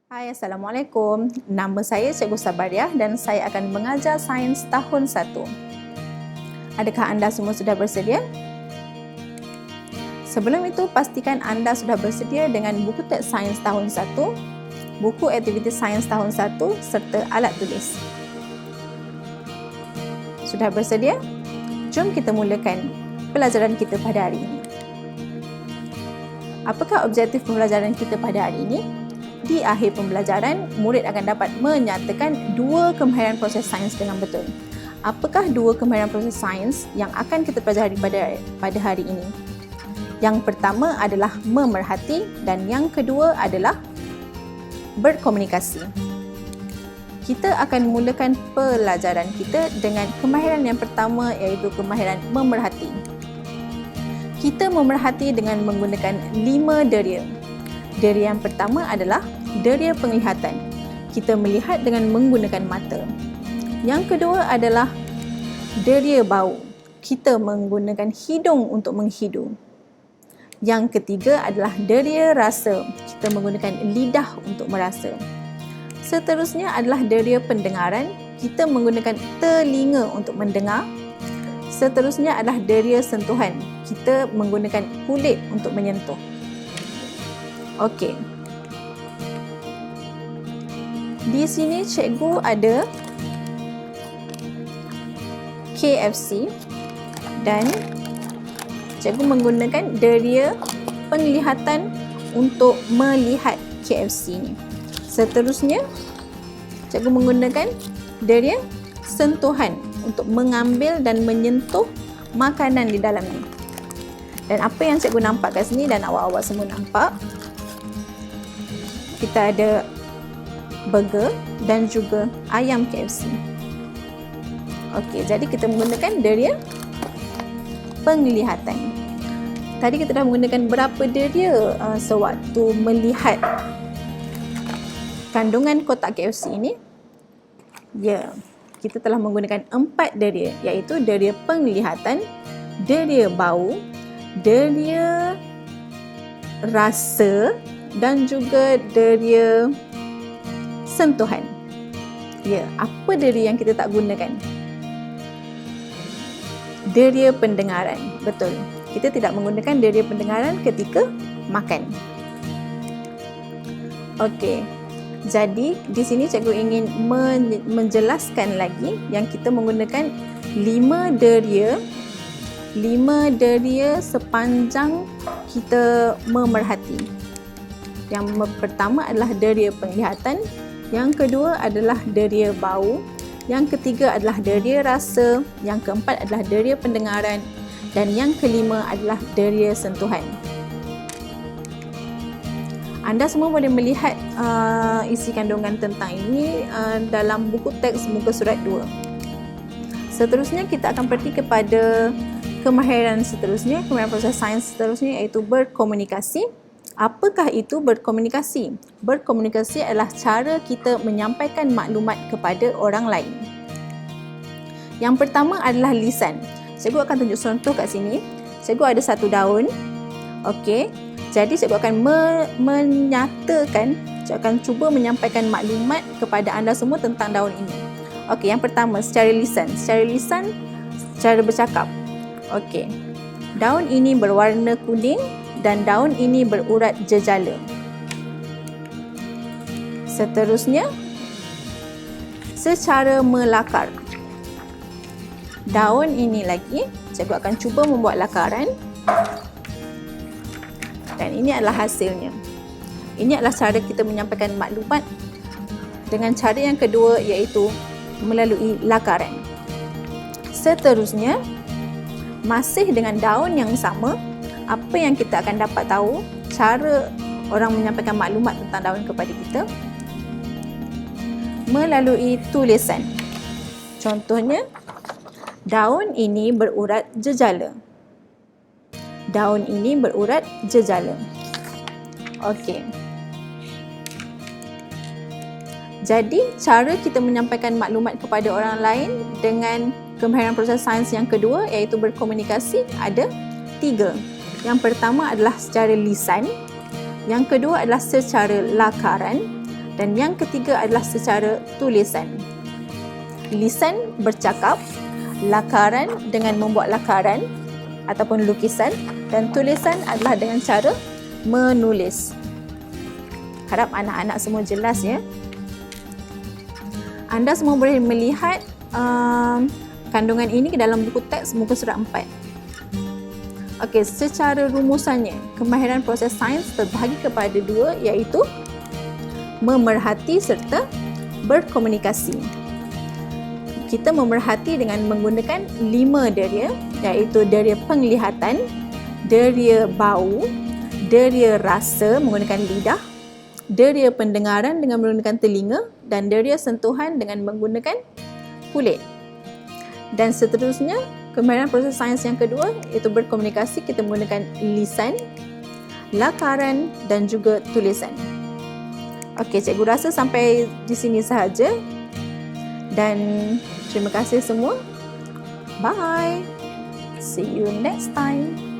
Hai, Assalamualaikum. Nama saya Cikgu Sabariah dan saya akan mengajar Sains Tahun 1. Adakah anda semua sudah bersedia? Sebelum itu, pastikan anda sudah bersedia dengan buku teks Sains Tahun 1, buku aktiviti Sains Tahun 1 serta alat tulis. Sudah bersedia? Jom kita mulakan pelajaran kita pada hari ini. Apakah objektif pembelajaran kita pada hari ini? Di akhir pembelajaran, murid akan dapat menyatakan dua kemahiran proses sains dengan betul. Apakah dua kemahiran proses sains yang akan kita pelajari pada hari ini? Yang pertama adalah memerhati dan yang kedua adalah berkomunikasi. Kita akan mulakan pelajaran kita dengan kemahiran yang pertama, iaitu kemahiran memerhati. Kita memerhati dengan menggunakan 5 deria. Deria yang pertama adalah deria penglihatan. Kita melihat dengan menggunakan mata. Yang kedua adalah deria bau. Kita menggunakan hidung untuk menghidu. Yang ketiga adalah deria rasa. Kita menggunakan lidah untuk merasa. Seterusnya adalah deria pendengaran. Kita menggunakan telinga untuk mendengar. Seterusnya adalah deria sentuhan. Kita menggunakan kulit untuk menyentuh. Okey. Di sini cikgu ada KFC dan cikgu menggunakan deria penglihatan untuk melihat KFC ni. Seterusnya, cikgu menggunakan deria sentuhan untuk mengambil dan menyentuh makanan di dalam ni. Dan apa yang cikgu nampak kat sini dan awak-awak semua nampak, kita ada burger dan juga ayam KFC. Okey, jadi kita menggunakan deria penglihatan. Tadi kita dah menggunakan berapa deria sewaktu melihat kandungan kotak KFC ini? Ya, kita telah menggunakan 4 deria, iaitu deria penglihatan, deria bau, deria rasa dan juga deria sentuhan. Ya, apa deria yang kita tak gunakan? Deria pendengaran. Betul. Kita tidak menggunakan deria pendengaran ketika makan. Okey. Jadi, di sini cikgu ingin menjelaskan lagi yang kita menggunakan 5 deria sepanjang kita memerhati. Yang pertama adalah deria penglihatan, yang kedua adalah deria bau, yang ketiga adalah deria rasa, yang keempat adalah deria pendengaran, dan yang kelima adalah deria sentuhan. Anda semua boleh melihat isi kandungan tentang ini dalam buku teks muka surat 2. Seterusnya kita akan pergi kepada kemahiran seterusnya, kemahiran proses sains seterusnya, iaitu berkomunikasi. Apakah itu berkomunikasi? Berkomunikasi adalah cara kita menyampaikan maklumat kepada orang lain. Yang pertama adalah lisan. Cikgu akan tunjuk contoh kat sini. Cikgu ada satu daun. Okey. Jadi cikgu akan menyatakan, cikgu akan cuba menyampaikan maklumat kepada anda semua tentang daun ini. Okey, yang pertama secara lisan. Secara lisan, cara bercakap. Okey. Daun ini berwarna kuning dan daun ini berurat jejala. Seterusnya, secara melakar. Daun ini lagi, cikgu akan cuba membuat lakaran. Dan ini adalah hasilnya. Ini adalah cara kita menyampaikan maklumat dengan cara yang kedua, iaitu melalui lakaran. Seterusnya, masih dengan daun yang sama, apa yang kita akan dapat tahu cara orang menyampaikan maklumat tentang daun kepada kita? Melalui tulisan. Contohnya, daun ini berurat jejala. Daun ini berurat jejala. Okey. Jadi, cara kita menyampaikan maklumat kepada orang lain dengan kemahiran proses sains yang kedua, iaitu berkomunikasi, ada 3. Yang pertama adalah secara lisan, yang kedua adalah secara lakaran, Dan yang ketiga adalah secara tulisan. Lisan bercakap, lakaran dengan membuat lakaran ataupun lukisan, dan tulisan adalah dengan cara menulis. Harap anak-anak semua jelas ya. Anda semua boleh melihat kandungan ini ke dalam buku teks muka surat 4. Okey, secara rumusannya, kemahiran proses sains terbahagi kepada dua, iaitu memerhati serta berkomunikasi. Kita memerhati dengan menggunakan 5 deria, iaitu deria penglihatan, deria bau, deria rasa menggunakan lidah, deria pendengaran dengan menggunakan telinga, dan deria sentuhan dengan menggunakan kulit. Dan seterusnya, kemahiran proses sains yang kedua iaitu berkomunikasi, kita menggunakan lisan, lakaran dan juga tulisan. Okey, cikgu rasa sampai di sini sahaja. Dan terima kasih semua. Bye. See you next time.